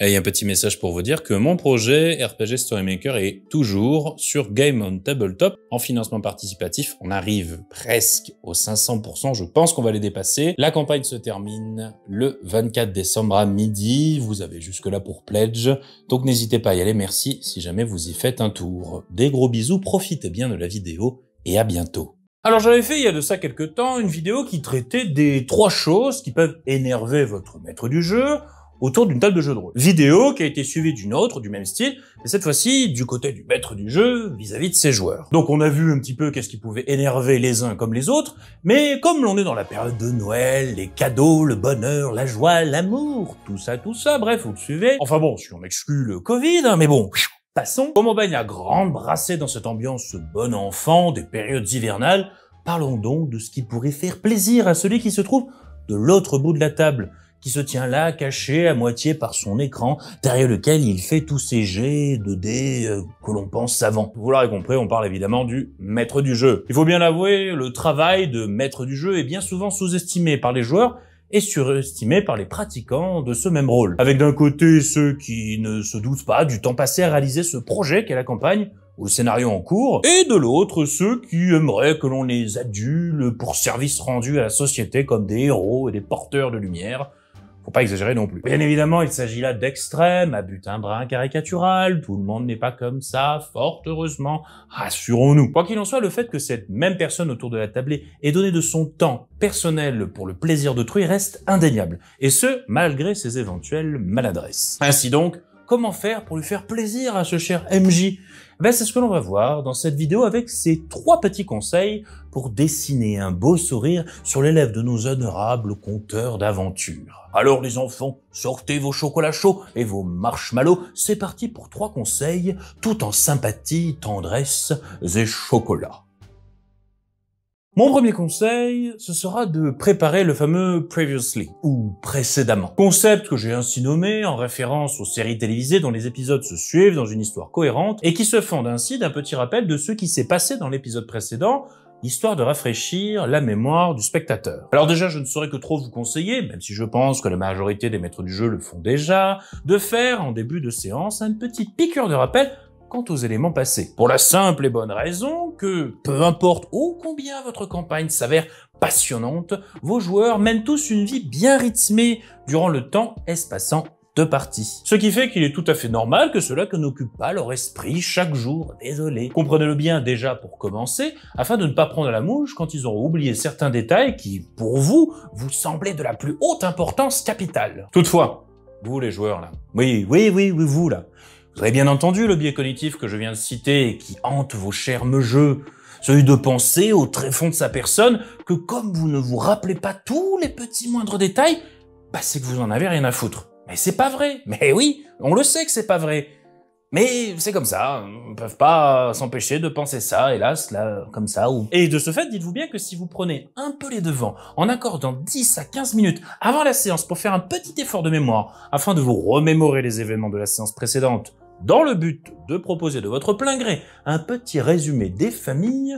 Et un petit message pour vous dire que mon projet RPG Story Maker est toujours sur Game on Tabletop en financement participatif. On arrive presque aux 500%, je pense qu'on va les dépasser. La campagne se termine le 24 décembre à midi. Vous avez jusque-là pour pledge, donc n'hésitez pas à y aller. Merci si jamais vous y faites un tour. Des gros bisous, profitez bien de la vidéo et à bientôt. Alors j'avais fait il y a de ça quelques temps une vidéo qui traitait des 3 choses qui peuvent énerver votre maître du jeu autour d'une table de jeu de rôle. Vidéo qui a été suivie d'une autre, du même style, mais cette fois-ci du côté du maître du jeu vis-à-vis de ses joueurs. Donc on a vu un petit peu qu'est-ce qui pouvait énerver les uns comme les autres, mais comme l'on est dans la période de Noël, les cadeaux, le bonheur, la joie, l'amour, tout ça, bref, vous le suivez. Enfin bon, si on exclut le Covid, hein, mais bon... Passons. Comme on baigne à grande brassée dans cette ambiance bon enfant des périodes hivernales, parlons donc de ce qui pourrait faire plaisir à celui qui se trouve de l'autre bout de la table, qui se tient là, caché à moitié par son écran, derrière lequel il fait tous ces jets de dés que l'on pense savants. Vous l'aurez compris, on parle évidemment du maître du jeu. Il faut bien l'avouer, le travail de maître du jeu est bien souvent sous-estimé par les joueurs, et surestimé par les pratiquants de ce même rôle. Avec d'un côté ceux qui ne se doutent pas du temps passé à réaliser ce projet qu'est la campagne, ou le scénario en cours, et de l'autre ceux qui aimeraient que l'on les adule pour service rendu à la société comme des héros et des porteurs de lumière. Faut pas exagérer non plus. Bien évidemment, il s'agit là d'extrêmes, à but un brin caricatural, tout le monde n'est pas comme ça, fort heureusement, rassurons-nous. Quoi qu'il en soit, le fait que cette même personne autour de la tablée ait donné de son temps personnel pour le plaisir d'autrui reste indéniable, et ce, malgré ses éventuelles maladresses. Ainsi donc, comment faire pour lui faire plaisir à ce cher MJ? C'est ce que l'on va voir dans cette vidéo avec ces 3 petits conseils pour dessiner un beau sourire sur les lèvres de nos honorables conteurs d'aventures. Alors les enfants, sortez vos chocolats chauds et vos marshmallows, c'est parti pour 3 conseils, tout en sympathie, tendresse et chocolat. Mon premier conseil, ce sera de préparer le fameux previously, ou précédemment. Concept que j'ai ainsi nommé en référence aux séries télévisées dont les épisodes se suivent dans une histoire cohérente et qui se fondent ainsi d'un petit rappel de ce qui s'est passé dans l'épisode précédent, histoire de rafraîchir la mémoire du spectateur. Alors déjà, je ne saurais que trop vous conseiller, même si je pense que la majorité des maîtres du jeu le font déjà, de faire en début de séance une petite piqûre de rappel quant aux éléments passés. Pour la simple et bonne raison que, peu importe ô combien votre campagne s'avère passionnante, vos joueurs mènent tous une vie bien rythmée durant le temps espaçant de parties. Ce qui fait qu'il est tout à fait normal que cela n'occupe pas leur esprit chaque jour, désolé. Comprenez-le bien déjà pour commencer, afin de ne pas prendre la mouche quand ils auront oublié certains détails qui, pour vous, vous semblaient de la plus haute importance capitale. Toutefois, vous les joueurs là, oui, vous là, vous avez bien entendu le biais cognitif que je viens de citer et qui hante vos chers jeux, celui de penser au tréfonds de sa personne que comme vous ne vous rappelez pas tous les petits moindres détails, c'est que vous en avez rien à foutre. Mais c'est pas vrai. Mais oui, on le sait que c'est pas vrai. Mais c'est comme ça, on ne peut pas s'empêcher de penser ça, hélas, là, comme ça. Et de ce fait, dites-vous bien que si vous prenez un peu les devants, en accordant 10 à 15 minutes avant la séance pour faire un petit effort de mémoire, afin de vous remémorer les événements de la séance précédente, dans le but de proposer de votre plein gré un petit résumé des familles,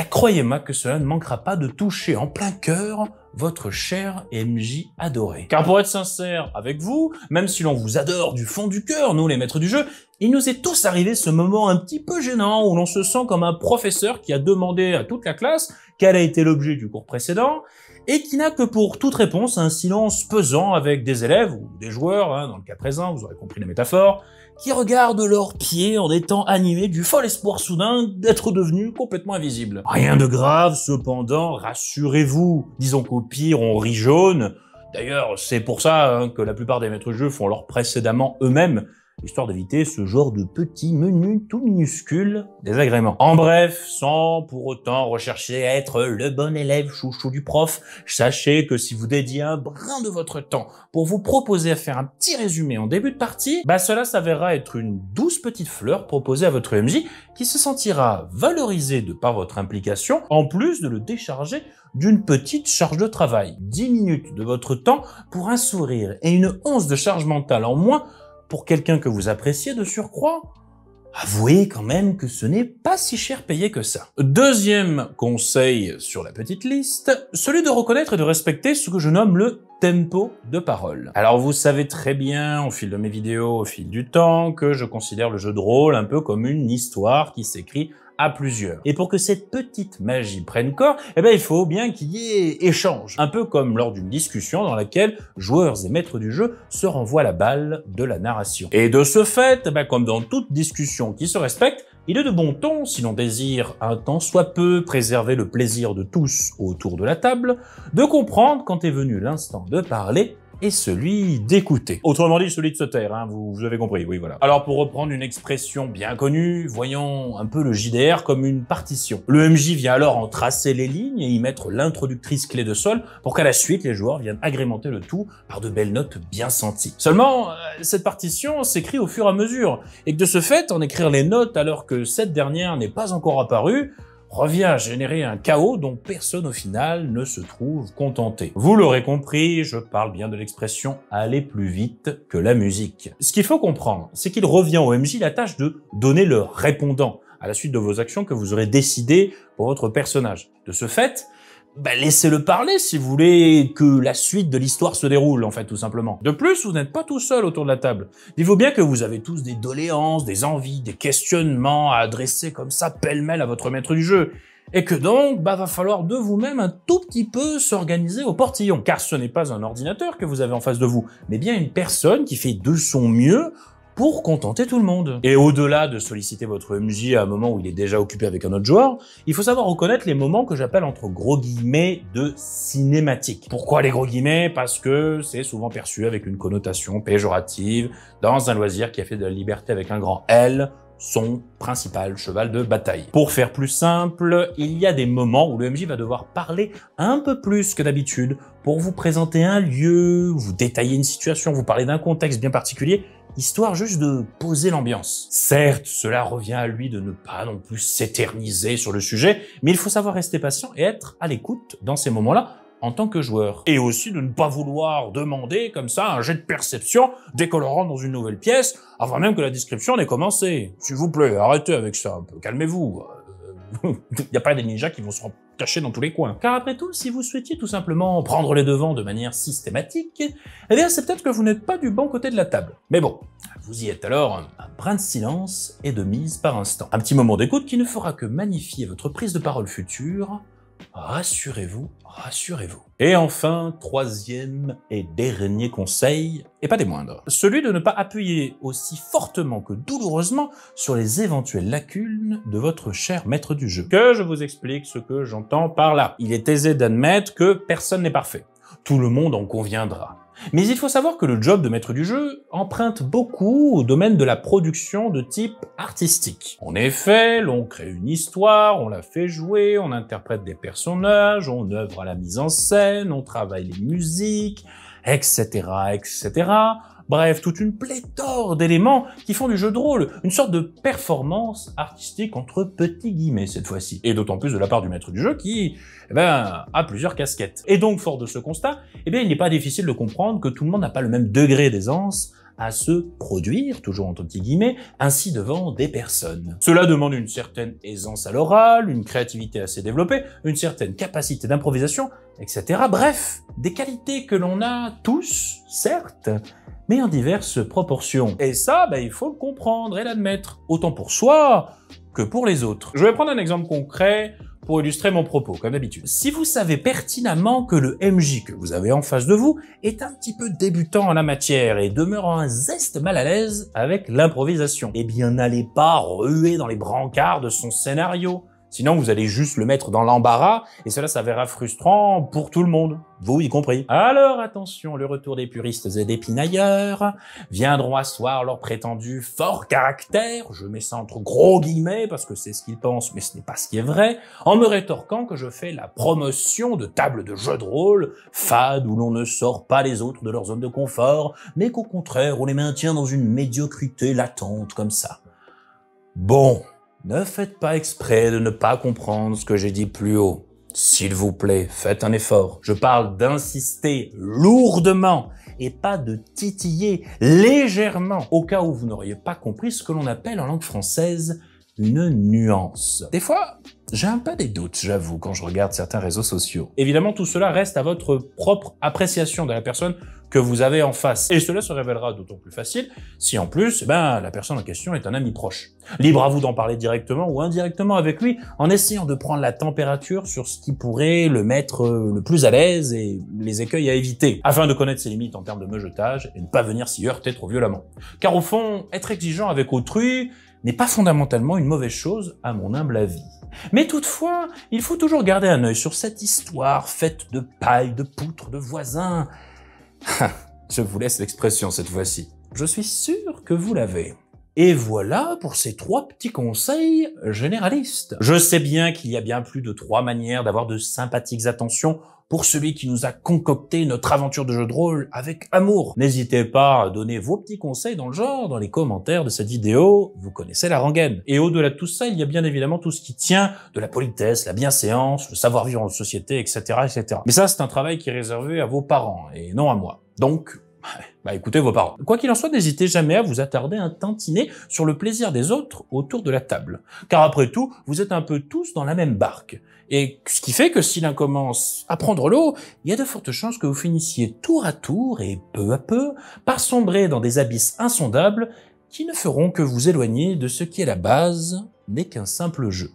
croyez-moi que cela ne manquera pas de toucher en plein cœur votre cher MJ adoré. Car pour être sincère avec vous, même si l'on vous adore du fond du cœur, nous les maîtres du jeu, il nous est tous arrivé ce moment un petit peu gênant où l'on se sent comme un professeur qui a demandé à toute la classe quel a été l'objet du cours précédent et qui n'a que pour toute réponse un silence pesant avec des élèves ou des joueurs, dans le cas présent, vous aurez compris la métaphore, qui regardent leurs pieds en étant animés du fol espoir soudain d'être devenus complètement invisibles. Rien de grave, cependant, rassurez-vous. Disons qu'au pire, on rit jaune. D'ailleurs, c'est pour ça que la plupart des maîtres de jeu font leur précédemment eux-mêmes, histoire d'éviter ce genre de petits menus tout minuscules désagréments. En bref, sans pour autant rechercher à être le bon élève chouchou du prof, sachez que si vous dédiez un brin de votre temps pour vous proposer à faire un petit résumé en début de partie, cela s'avérera être une douce petite fleur proposée à votre MJ qui se sentira valorisé de par votre implication, en plus de le décharger d'une petite charge de travail. 10 minutes de votre temps pour un sourire et une once de charge mentale en moins pour quelqu'un que vous appréciez de surcroît. avouez quand même que ce n'est pas si cher payé que ça. Deuxième conseil sur la petite liste, celui de reconnaître et de respecter ce que je nomme le tempo de parole. Alors vous savez très bien, au fil de mes vidéos, au fil du temps, que je considère le jeu de rôle un peu comme une histoire qui s'écrit à plusieurs. Et pour que cette petite magie prenne corps, il faut bien qu'il y ait échange. Un peu comme lors d'une discussion dans laquelle joueurs et maîtres du jeu se renvoient la balle de la narration. Et de ce fait, comme dans toute discussion qui se respecte, il est de bon ton, si l'on désire un tant soit peu préserver le plaisir de tous autour de la table, de comprendre quand est venu l'instant de parler et celui d'écouter. Autrement dit, celui de se taire, hein, vous avez compris, oui voilà. Alors pour reprendre une expression bien connue, voyons un peu le JDR comme une partition. Le MJ vient alors en tracer les lignes et y mettre l'introductrice clé de sol pour qu'à la suite, les joueurs viennent agrémenter le tout par de belles notes bien senties. Seulement, cette partition s'écrit au fur et à mesure, et que de ce fait, en écrire les notes alors que cette dernière n'est pas encore apparue, revient à générer un chaos dont personne au final ne se trouve contenté. Vous l'aurez compris, je parle bien de l'expression « aller plus vite que la musique ». Ce qu'il faut comprendre, c'est qu'il revient au MJ la tâche de donner le répondant à la suite de vos actions que vous aurez décidées pour votre personnage. De ce fait, laissez-le parler si vous voulez que la suite de l'histoire se déroule, en fait, tout simplement. De plus, vous n'êtes pas tout seul autour de la table. Dites-vous bien que vous avez tous des doléances, des envies, des questionnements à adresser comme ça pêle-mêle à votre maître du jeu. Et que donc, va falloir de vous-même un tout petit peu s'organiser au portillon. Car ce n'est pas un ordinateur que vous avez en face de vous, mais bien une personne qui fait de son mieux pour contenter tout le monde. Et au-delà de solliciter votre MJ à un moment où il est déjà occupé avec un autre joueur, il faut savoir reconnaître les moments que j'appelle entre gros guillemets de cinématique. Pourquoi les gros guillemets? Parce que c'est souvent perçu avec une connotation péjorative dans un loisir qui a fait de la liberté avec un grand L son principal cheval de bataille. Pour faire plus simple, il y a des moments où le MJ va devoir parler un peu plus que d'habitude pour vous présenter un lieu, vous détailler une situation, vous parler d'un contexte bien particulier, histoire juste de poser l'ambiance. Certes, cela revient à lui de ne pas non plus s'éterniser sur le sujet, mais il faut savoir rester patient et être à l'écoute dans ces moments-là en tant que joueur. Et aussi de ne pas vouloir demander comme ça un jet de perception dès qu'on le rentre dans une nouvelle pièce, avant même que la description n'ait commencé. S'il vous plaît, arrêtez avec ça un peu, calmez-vous. Il n'y a pas des ninjas qui vont se cacher dans tous les coins. Car après tout, si vous souhaitiez tout simplement prendre les devants de manière systématique, c'est peut-être que vous n'êtes pas du bon côté de la table. Mais bon, vous y êtes alors, un brin de silence et de mise par instant. Un petit moment d'écoute qui ne fera que magnifier votre prise de parole future. Rassurez-vous, rassurez-vous. Et enfin, troisième et dernier conseil, et pas des moindres, celui de ne pas appuyer aussi fortement que douloureusement sur les éventuelles lacunes de votre cher maître du jeu. Que je vous explique ce que j'entends par là. Il est aisé d'admettre que personne n'est parfait. Tout le monde en conviendra. Mais il faut savoir que le job de maître du jeu emprunte beaucoup au domaine de la production de type artistique. En effet, l'on crée une histoire, on la fait jouer, on interprète des personnages, on œuvre à la mise en scène, on travaille les musiques, etc., etc. Bref, toute une pléthore d'éléments qui font du jeu de rôle une sorte de performance artistique entre petits guillemets cette fois-ci. Et d'autant plus de la part du maître du jeu qui, a plusieurs casquettes. Et donc, fort de ce constat, il n'est pas difficile de comprendre que tout le monde n'a pas le même degré d'aisance à se produire, toujours entre petits guillemets, ainsi devant des personnes. Cela demande une certaine aisance à l'oral, une créativité assez développée, une certaine capacité d'improvisation, etc. Bref, des qualités que l'on a tous, certes, mais en diverses proportions. Et ça, il faut le comprendre et l'admettre, autant pour soi que pour les autres. Je vais prendre un exemple concret pour illustrer mon propos, comme d'habitude. Si vous savez pertinemment que le MJ que vous avez en face de vous est un petit peu débutant en la matière et demeure un zeste mal à l'aise avec l'improvisation, n'allez pas ruer dans les brancards de son scénario. Sinon, vous allez juste le mettre dans l'embarras, et cela s'avérera frustrant pour tout le monde, vous y compris. Alors attention, le retour des puristes et des pinailleurs viendront asseoir leur prétendu fort caractère, je mets ça entre gros guillemets parce que c'est ce qu'ils pensent, mais ce n'est pas ce qui est vrai, en me rétorquant que je fais la promotion de tables de jeux de rôle fades où l'on ne sort pas les autres de leur zone de confort, mais qu'au contraire, on les maintient dans une médiocrité latente comme ça. Bon. Ne faites pas exprès de ne pas comprendre ce que j'ai dit plus haut. S'il vous plaît, faites un effort. Je parle d'insister lourdement et pas de titiller légèrement, au cas où vous n'auriez pas compris ce que l'on appelle en langue française une nuance. Des fois, j'ai un peu des doutes, j'avoue, quand je regarde certains réseaux sociaux. Évidemment, tout cela reste à votre propre appréciation de la personne que vous avez en face. Et cela se révélera d'autant plus facile si en plus, la personne en question est un ami proche. Libre à vous d'en parler directement ou indirectement avec lui, en essayant de prendre la température sur ce qui pourrait le mettre le plus à l'aise et les écueils à éviter, afin de connaître ses limites en termes de meugetage et ne pas venir s'y heurter trop violemment. Car au fond, être exigeant avec autrui n'est pas fondamentalement une mauvaise chose, à mon humble avis. Mais toutefois, il faut toujours garder un œil sur cette histoire faite de paille, de poutres, de voisins. Je vous laisse l'expression cette fois-ci. Je suis sûr que vous l'avez. Et voilà pour ces 3 petits conseils généralistes. Je sais bien qu'il y a bien plus de 3 manières d'avoir de sympathiques attentions pour celui qui nous a concocté notre aventure de jeu de rôle avec amour. N'hésitez pas à donner vos petits conseils dans le genre, dans les commentaires de cette vidéo, vous connaissez la rengaine. Et au-delà de tout ça, il y a bien évidemment tout ce qui tient de la politesse, la bienséance, le savoir-vivre en société, etc., etc. Mais ça, c'est un travail qui est réservé à vos parents, et non à moi. Donc, écoutez vos parents. Quoi qu'il en soit, n'hésitez jamais à vous attarder un tantinet sur le plaisir des autres autour de la table. Car après tout, vous êtes un peu tous dans la même barque. Et ce qui fait que si l'un commence à prendre l'eau, il y a de fortes chances que vous finissiez tour à tour et peu à peu par sombrer dans des abysses insondables qui ne feront que vous éloigner de ce qui à la base n'est qu'un simple jeu.